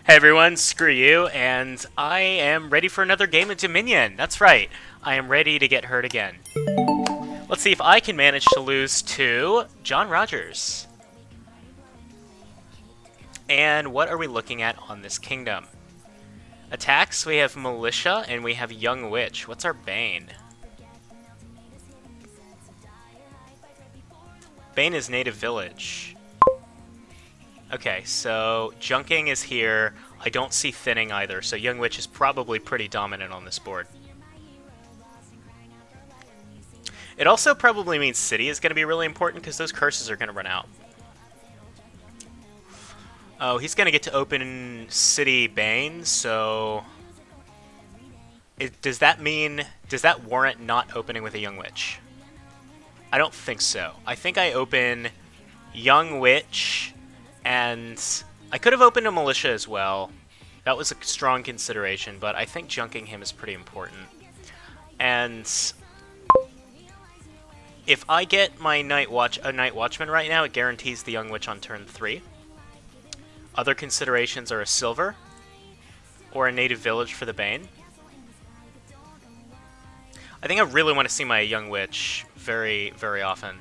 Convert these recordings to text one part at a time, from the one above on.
Hey everyone, Screwyioux, and I am ready for another game of Dominion. That's right, I am ready to get hurt again. Let's see if I can manage to lose to John Rogers. And what are we looking at on this kingdom? Attacks, we have Militia, and we have Young Witch. What's our Bane? Bane is Native Village. Okay, so Junking is here. I don't see Thinning either, so Young Witch is probably pretty dominant on this board. It also probably means City is going to be really important because those curses are going to run out. Oh, he's going to get to open City Bane, so... does that warrant not opening with a Young Witch? I don't think so. I think I open Young Witch... And I could have opened a Militia as well. That was a strong consideration, but I think junking him is pretty important. And if I get my Night Watchman right now, it guarantees the Young Witch on turn 3. Other considerations are a Silver or a Native Village for the Bane. I think I really want to see my Young Witch very, very often.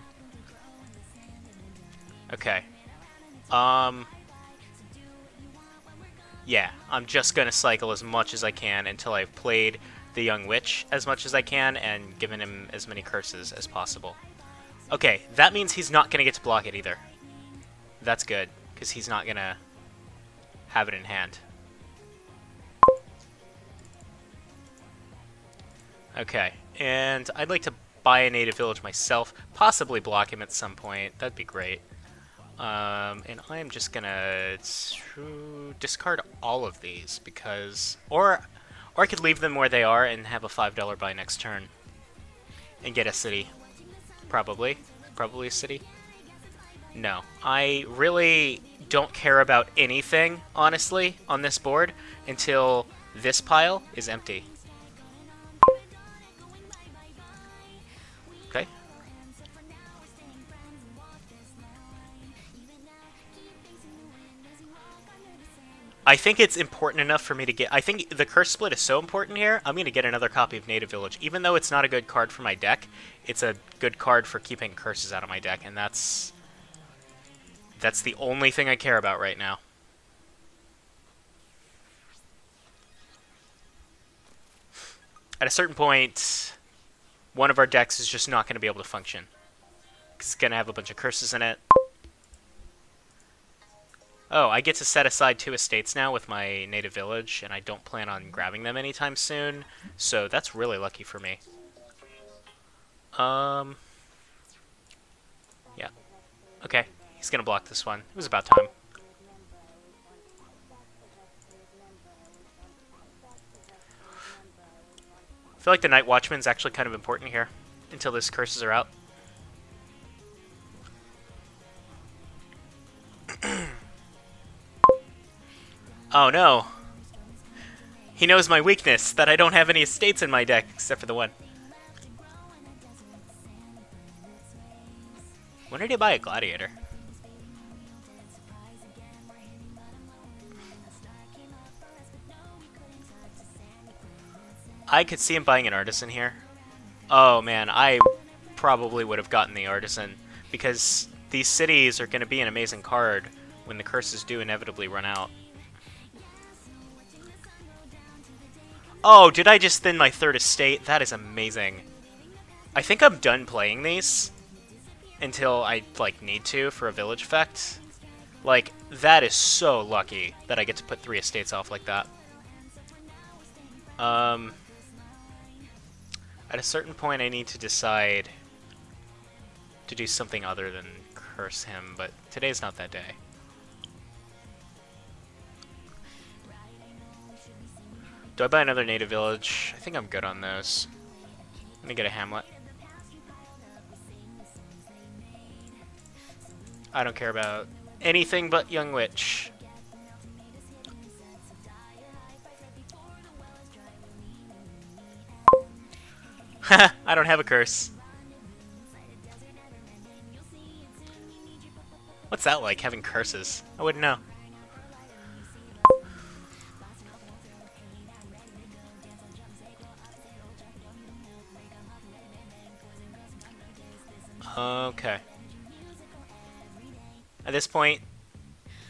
Okay. Yeah, I'm just gonna cycle as much as I can until I've played the Young Witch as much as I can and given him as many curses as possible. Okay, that means he's not gonna get to block it either. That's good, because he's not gonna have it in hand. Okay, and I'd like to buy a Native Village myself, possibly block him at some point. That'd be great. And I'm just gonna discard all of these because, or I could leave them where they are and have a $5 buy next turn and get a city. Probably a city. No, I really don't care about anything, honestly, on this board until this pile is empty. Okay. I think it's important enough for me to get... I think the curse split is so important here, I'm going to get another copy of Native Village. Even though it's not a good card for my deck, it's a good card for keeping curses out of my deck, and that's the only thing I care about right now. At a certain point, one of our decks is just not going to be able to function. It's going to have a bunch of curses in it. Oh, I get to set aside 2 estates now with my Native Village, and I don't plan on grabbing them anytime soon, so that's really lucky for me. Yeah. Okay, he's gonna block this one. It was about time. I feel like the Night Watchman's actually kind of important here, until those curses are out. Oh no. He knows my weakness, that I don't have any estates in my deck, except for the one. When did he buy a Gladiator? I could see him buying an Artisan here. Oh man, I probably would have gotten the Artisan, because these cities are going to be an amazing card when the curses do inevitably run out. Oh, did I just thin my 3rd estate? That is amazing. I think I'm done playing these until I, like, need to for a village effect. Like, that is so lucky that I get to put 3 estates off like that. At a certain point, I need to decide to do something other than curse him, but today's not that day. Do I buy another Native Village? I think I'm good on those. Let me get a Hamlet. I don't care about anything but Young Witch. Haha, I don't have a curse. What's that like, having curses? I wouldn't know. Okay. At this point,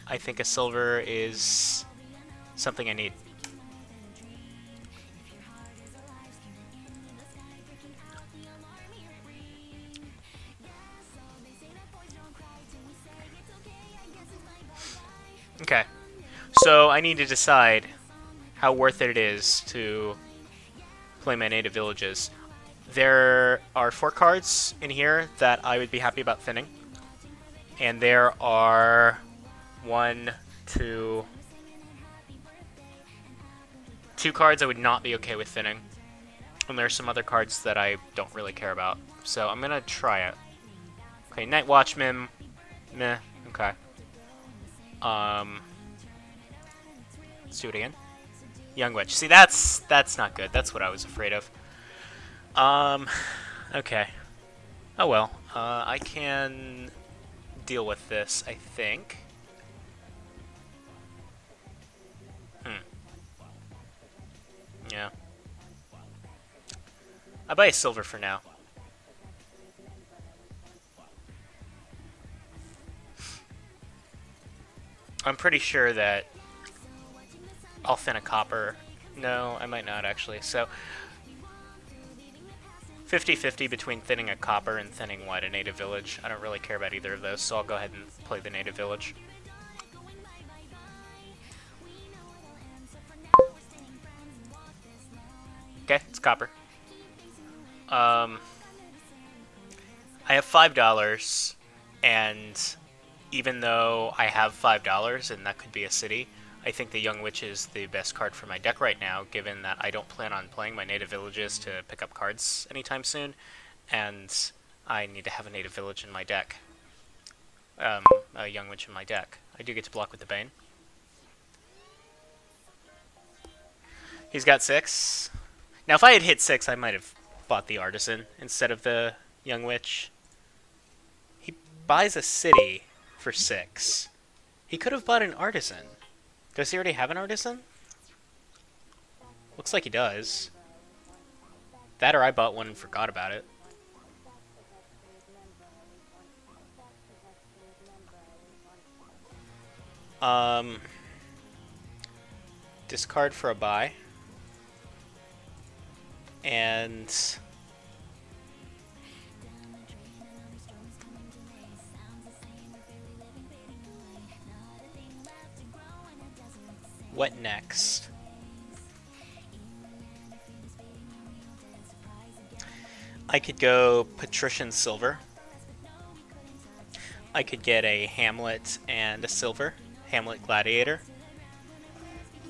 I think a silver is something I need. Okay. So I need to decide how worth it is to play my native villages. There are 4 cards in here that I would be happy about thinning. And there are 1, 2... 2 cards I would not be okay with thinning. And there are some other cards that I don't really care about. So I'm going to try it. Okay, Night Watchman. Meh. Okay. Let's do it again. Young Witch. See, that's not good. That's what I was afraid of. Okay. Oh well. I can deal with this, I think. Yeah. I buy a silver for now. I'm pretty sure that I'll thin a copper. No, I might not actually. So 50-50 between thinning a copper and thinning what? A native village. I don't really care about either of those, so I'll go ahead and play the native village. Okay, it's copper. I have $5, and even though I have $5, and that could be a city, I think the Young Witch is the best card for my deck right now, given that I don't plan on playing my native villages to pick up cards anytime soon, and I need to have a native village in my deck. A Young Witch in my deck. I do get to block with the Bane. He's got 6. Now, if I had hit 6, I might have bought the Artisan instead of the Young Witch. He buys a city for 6. He could have bought an Artisan. Does he already have an Artisan? Looks like he does. That or I bought one and forgot about it. Discard for a buy. And what next? I could go Patrician Silver. I could get a Hamlet and a Silver. Hamlet Gladiator.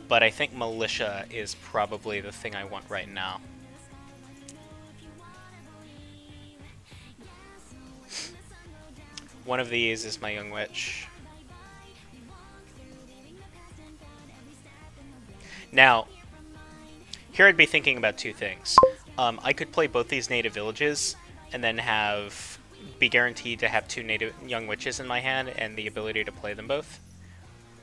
But I think Militia is probably the thing I want right now. One of these is my Young Witch. Now, here I'd be thinking about 2 things. I could play both these native villages and then be guaranteed to have 2 native Young Witches in my hand and the ability to play them both.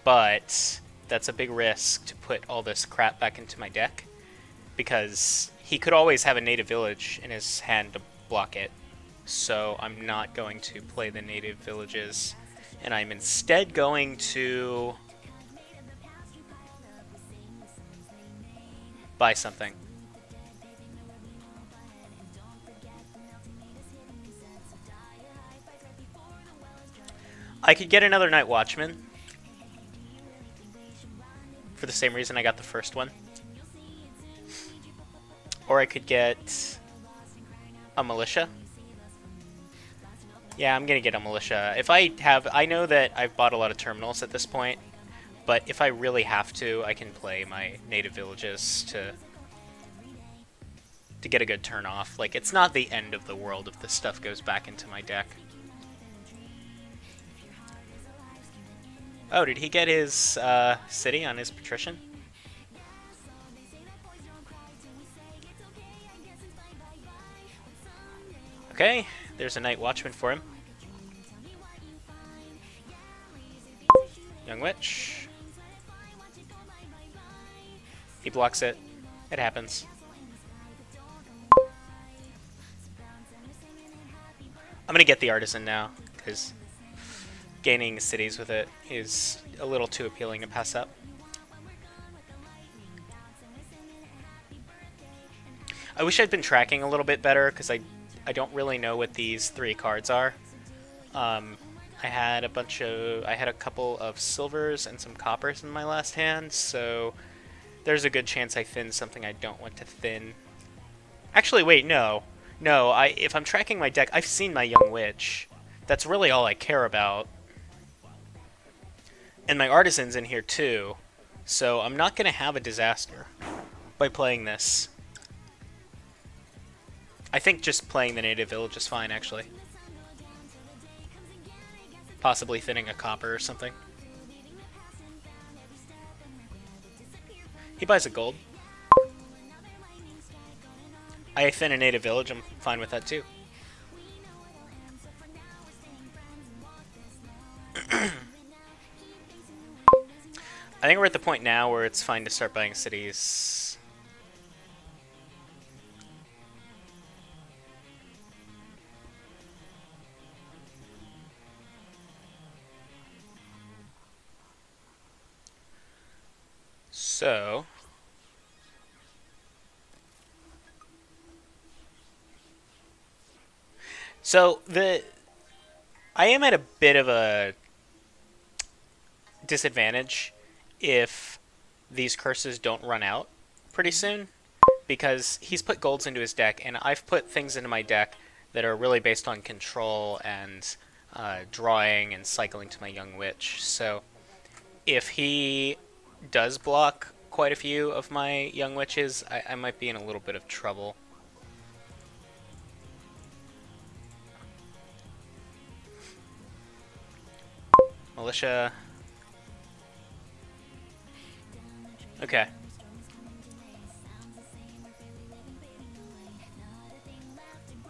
But that's a big risk to put all this crap back into my deck, because he could always have a native village in his hand to block it. So I'm not going to play the native villages, and I'm instead going to buy something. I could get another Night Watchman, for the same reason I got the first one. Or I could get a Militia. Yeah, I'm gonna get a Militia. I know that I've bought a lot of terminals at this point, but if I really have to, I can play my native villages to get a good turn off. Like, it's not the end of the world if this stuff goes back into my deck. Oh, did he get his city on his Patrician? Okay, there's a Night Watchman for him. Young Witch. He blocks it. It happens. I'm gonna get the artisan now, because gaining cities with it is a little too appealing to pass up. I wish I'd been tracking a little bit better, because I don't really know what these 3 cards are. I had a couple of silvers and some coppers in my last hand, so there's a good chance I thin something I don't want to thin. Actually, wait, no. No, if I'm tracking my deck, I've seen my Young Witch. That's really all I care about. And my Artisan's in here too, so I'm not going to have a disaster by playing this. I think just playing the Native Village is fine, actually. Possibly thinning a copper or something. He buys a gold. I thin a Native Village, I'm fine with that too. I think we're at the point now where it's fine to start buying cities. So I am at a bit of a disadvantage if these curses don't run out pretty soon, because he's put golds into his deck, and I've put things into my deck that are really based on control and drawing and cycling to my Young Witch. So if he does block quite a few of my Young Witches, I might be in a little bit of trouble. Militia. Okay.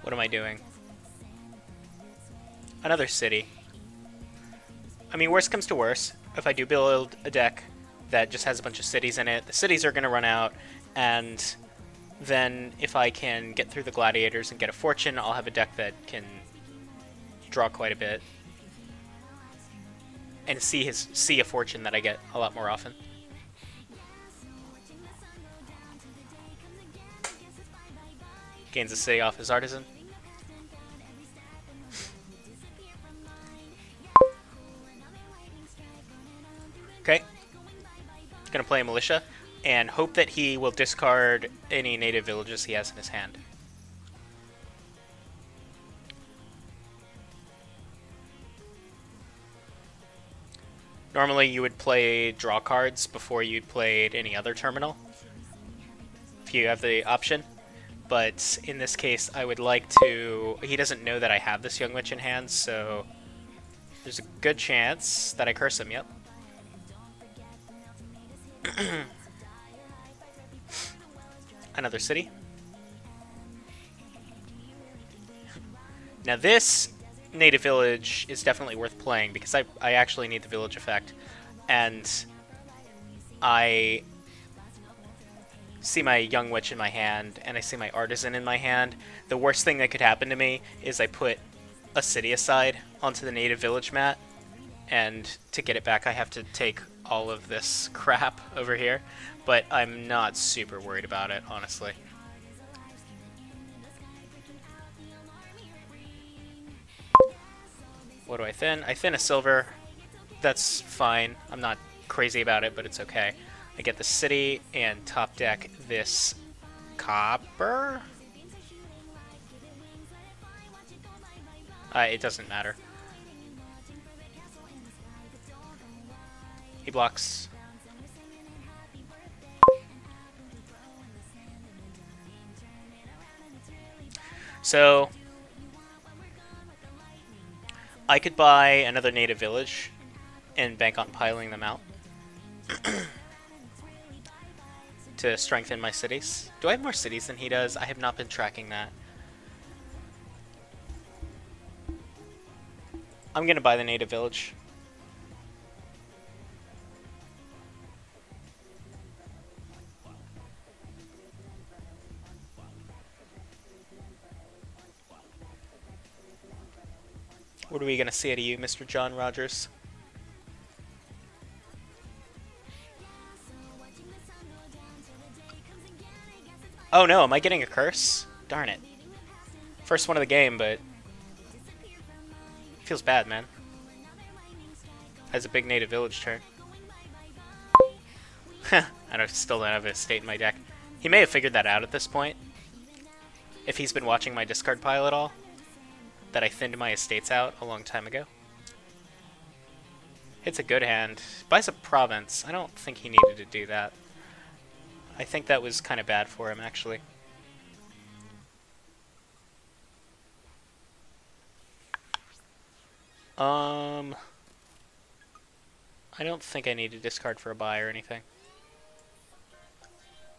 What am I doing? Another city. I mean, worst comes to worst, if I do build a deck that just has a bunch of cities in it, the cities are going to run out, and then if I can get through the gladiators and get a fortune, I'll have a deck that can draw quite a bit. And see a fortune that I get a lot more often. Gains a city off his artisan. Okay. Gonna play a militia and hope that he will discard any native villages he has in his hand. Normally you would play draw cards before you'd played any other terminal, if you have the option. But in this case, I would like to... He doesn't know that I have this Young Witch in hand, so there's a good chance that I curse him, yep. Another city. Now this native village is definitely worth playing because I actually need the village effect, and I see my Young Witch in my hand and I see my Artisan in my hand. The worst thing that could happen to me is I put a city aside onto the native village mat, and to get it back I have to take all of this crap over here, but I'm not super worried about it, honestly. What do I thin? I thin a silver. That's fine. I'm not crazy about it, but it's okay. I get the city and top deck this copper? It doesn't matter. He blocks. So I could buy another native village and bank on piling them out to strengthen my cities. Do I have more cities than he does? I have not been tracking that. I'm gonna buy the native village. What are we going to see out of you, Mr. John Rogers? Oh no, am I getting a curse? Darn it. First one of the game, but... feels bad, man. Has a big native village turn. Still don't have a estate in my deck. He may have figured that out at this point. If he's been watching my discard pile at all. That I thinned my estates out a long time ago. Hits a good hand. Buys a province. I don't think he needed to do that. I think that was kind of bad for him, actually. I don't think I need to discard for a buy or anything.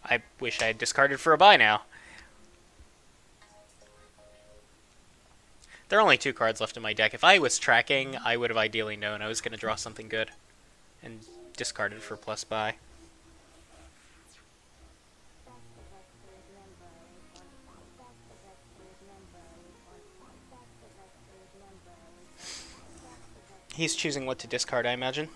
I wish I had discarded for a buy now. There are only 2 cards left in my deck. If I was tracking, I would have ideally known I was going to draw something good. And discarded for plus buy. He's choosing what to discard, I imagine.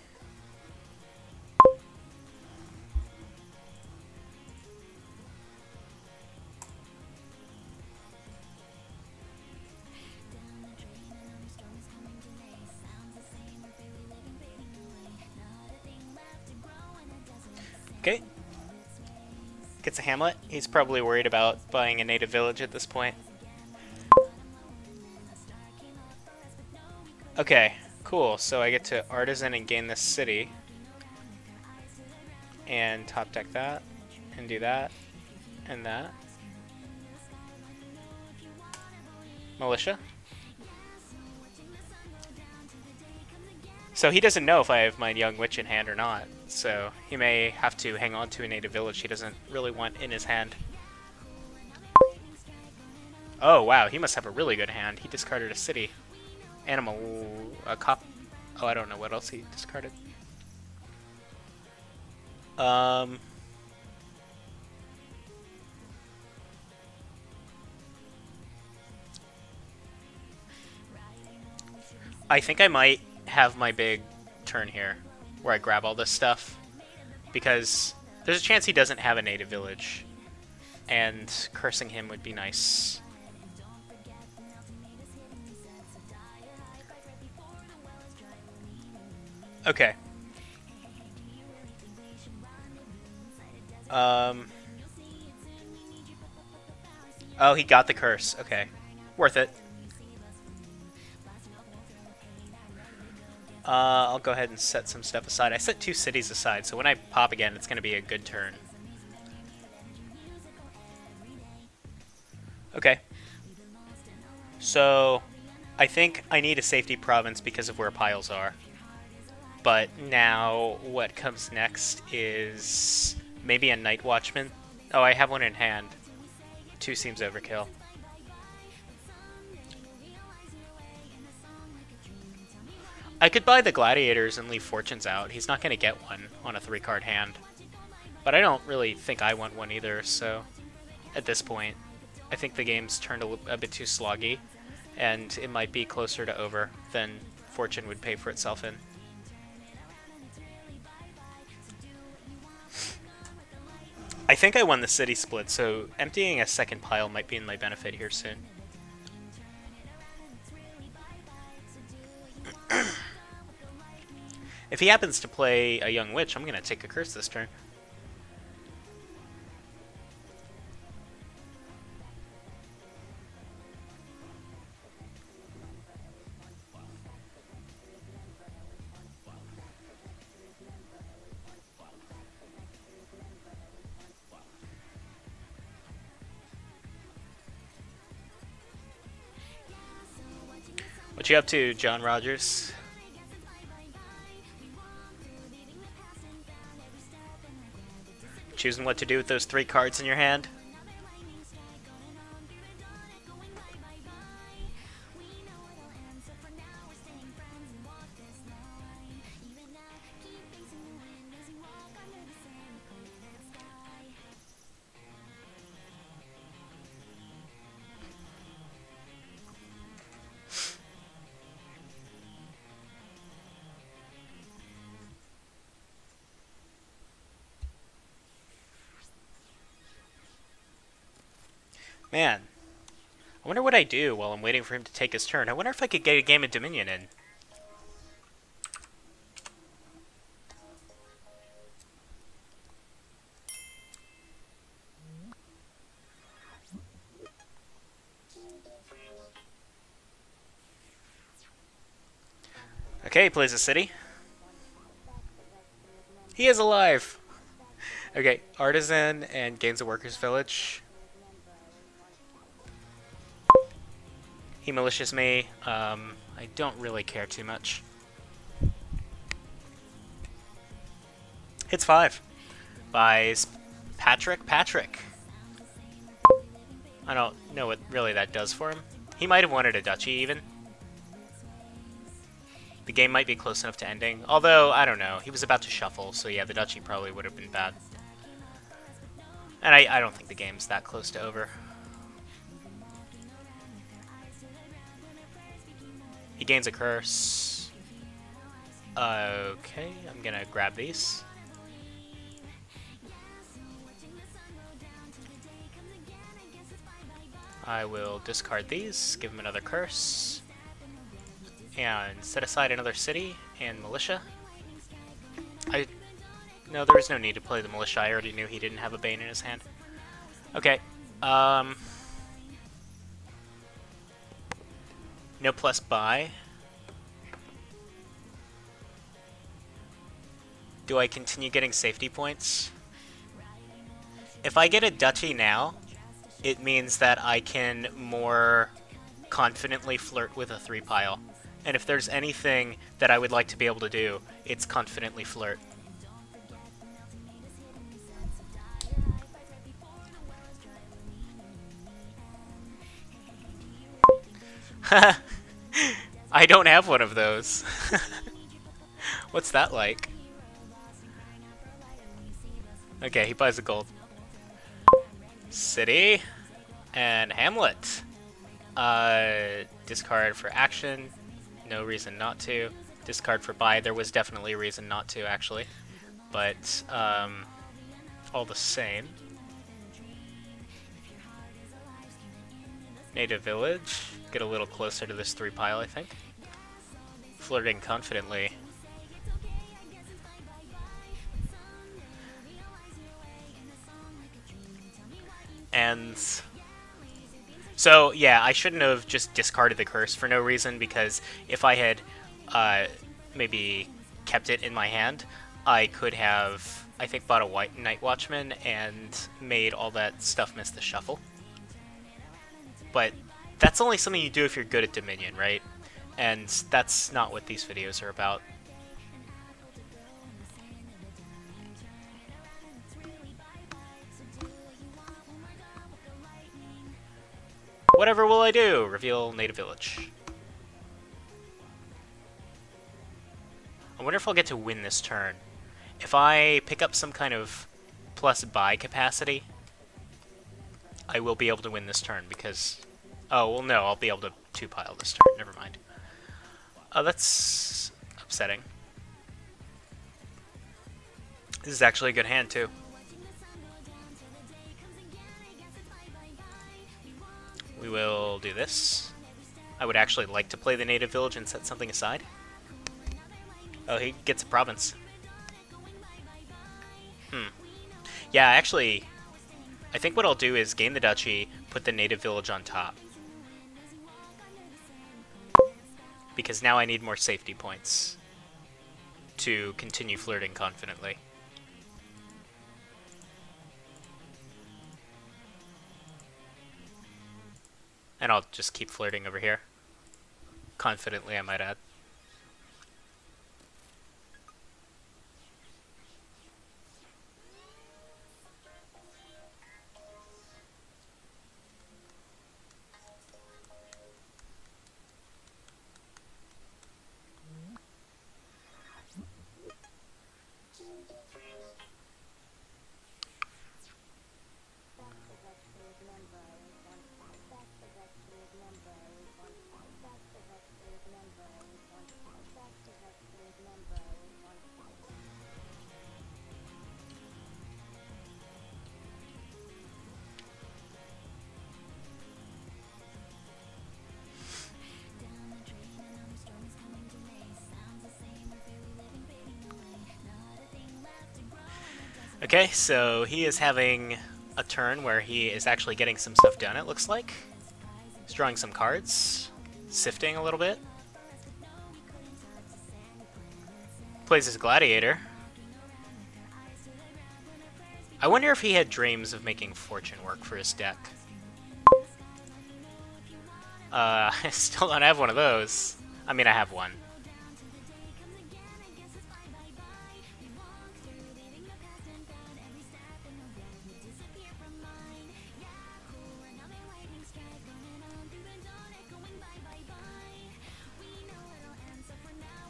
Okay. Gets a hamlet. He's probably worried about buying a native village at this point. Okay, cool. So I get to artisan and gain this city. And top deck that. And do that. And that. Militia. So he doesn't know if I have my young witch in hand or not. So he may have to hang on to a native village he doesn't really want in his hand. Oh, wow. He must have a really good hand. He discarded a city. Animal... a cop... Oh, I don't know what else he discarded. I think I might have my big turn here, where I grab all this stuff, because there's a chance he doesn't have a native village, and cursing him would be nice. Okay. Oh, he got the curse. Okay. Worth it. I'll go ahead and set some stuff aside. I set 2 cities aside, so when I pop again, it's going to be a good turn. Okay. So, I think I need a safety province because of where piles are. But now, what comes next is maybe a Night Watchman. Oh, I have one in hand. 2 seems overkill. I could buy the Gladiators and leave Fortunes out. He's not going to get one on a 3-card hand. But I don't really think I want one either, so at this point, I think the game's turned a bit too sloggy, and it might be closer to over than Fortune would pay for itself in. I think I won the city split, so emptying a second pile might be in my benefit here soon. If he happens to play a young witch, I'm going to take a curse this turn. What you up to, John Rogers? Choosing what to do with those 3 cards in your hand? Man, I wonder what I do while I'm waiting for him to take his turn. I wonder if I could get a game of Dominion in. Okay, he plays a city. He is alive! Okay, Artisan and gains a workers' village. He militias me. I don't really care too much. Hits 5. Buys Patrick. I don't know what really that does for him. He might have wanted a duchy, even. The game might be close enough to ending. Although, I don't know. He was about to shuffle, so yeah, the duchy probably would have been bad. And I don't think the game's that close to over. He gains a curse. Okay, I'm gonna grab these. I will discard these, give him another curse, and set aside another city and militia. No, there is no need to play the militia. I already knew he didn't have a Bane in his hand. Okay, no plus buy. Do I continue getting safety points? If I get a duchy now, it means that I can more confidently flirt with a 3-pile. And if there's anything that I would like to be able to do, it's confidently flirt. I don't have one of those. What's that like? Okay, he buys a gold. City and Hamlet. Discard for action. No reason not to. Discard for buy. There was definitely a reason not to, actually. But, all the same. Native village. Get a little closer to this 3-pile, I think. Flirting confidently. And so, yeah, I shouldn't have just discarded the curse for no reason, because if I had maybe kept it in my hand, I could have, I think, bought a white Night Watchman and made all that stuff miss the shuffle. But that's only something you do if you're good at Dominion, right? And that's not what these videos are about. Whatever will I do? Reveal native village. I wonder if I'll get to win this turn. If I pick up some kind of plus buy capacity, I will be able to win this turn because... Oh, well no, I'll be able to 2-pile this turn. Never mind. Oh, that's upsetting. This is actually a good hand, too. We will do this. I would actually like to play the native village and set something aside. Oh, he gets a province. Yeah, actually, I think what I'll do is gain the duchy, put the native village on top. Because now I need more safety points to continue flirting confidently. And I'll just keep flirting over here. Confidently, I might add. Okay, so he is having a turn where he is actually getting some stuff done, it looks like. He's drawing some cards, sifting a little bit. Plays his gladiator. I wonder if he had dreams of making fortune work for his deck. I still don't have one of those. I mean, I have one.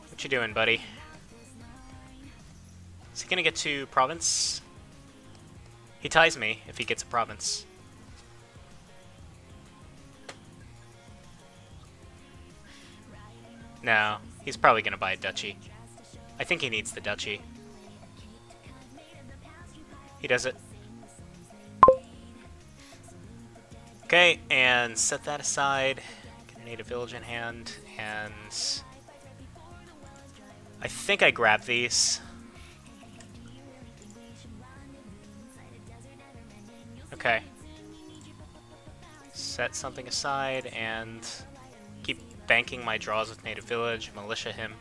What you doing, buddy? Is he gonna get to province? He ties me if he gets a province. No, he's probably gonna buy a duchy. I think he needs the duchy. He does it. Okay, and set that aside. Get a native village in hand, and I think I grab these. Okay. Set something aside and keep banking my draws with native village, militia him.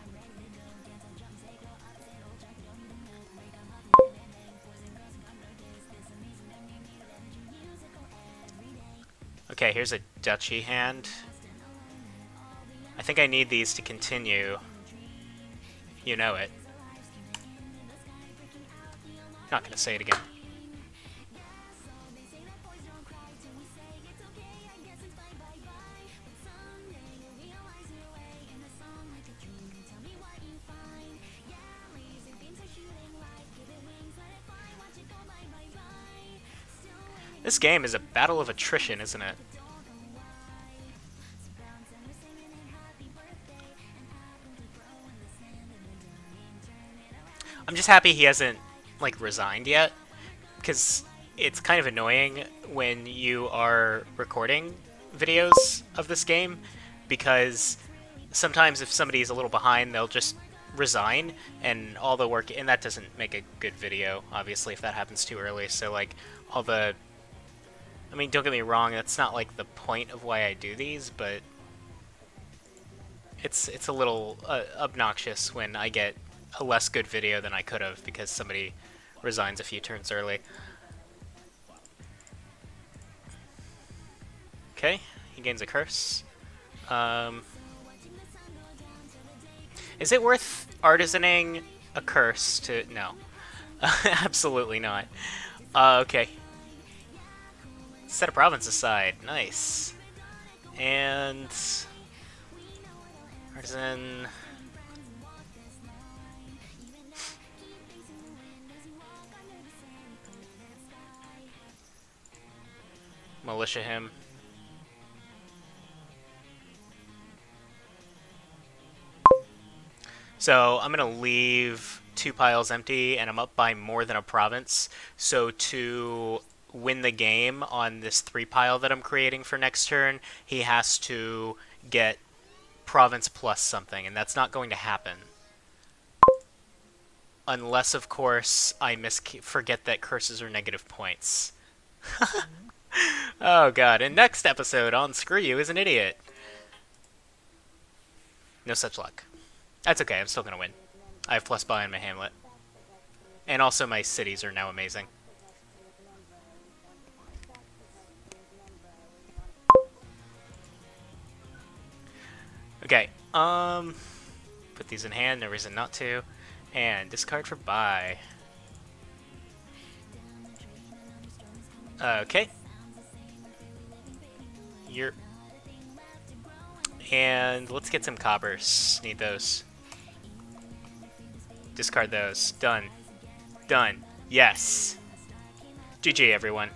Okay, here's a duchy hand. I think I need these to continue. You know it. Not gonna say it again. This game is a battle of attrition, isn't it? I'm just happy he hasn't, like, resigned yet, because it's kind of annoying when you are recording videos of this game, because sometimes if somebody's a little behind, they'll just resign, and all the work, and that doesn't make a good video, obviously, if that happens too early, so, like, all the... I mean, don't get me wrong, that's not, like, the point of why I do these, but it's a little obnoxious when I get a less good video than I could have because somebody resigns a few turns early. Okay, he gains a curse. Is it worth artisaning a curse to... No. Absolutely not. Okay. Set a province aside. Nice. And... artisan... militia him. So I'm going to leave 2 piles empty, and I'm up by more than a province. So to win the game on this 3 pile that I'm creating for next turn, he has to get province plus something, and that's not going to happen. Unless, of course, I forget that curses are negative points. Oh god, and next episode on Screwyioux is an idiot. No such luck. That's okay, I'm still gonna win. I have plus buy in my hamlet. And also my cities are now amazing. Okay, put these in hand, no reason not to. And discard for buy. Okay. And let's get some coppers. Need those. Discard those. Done. Done. Yes. GG, everyone.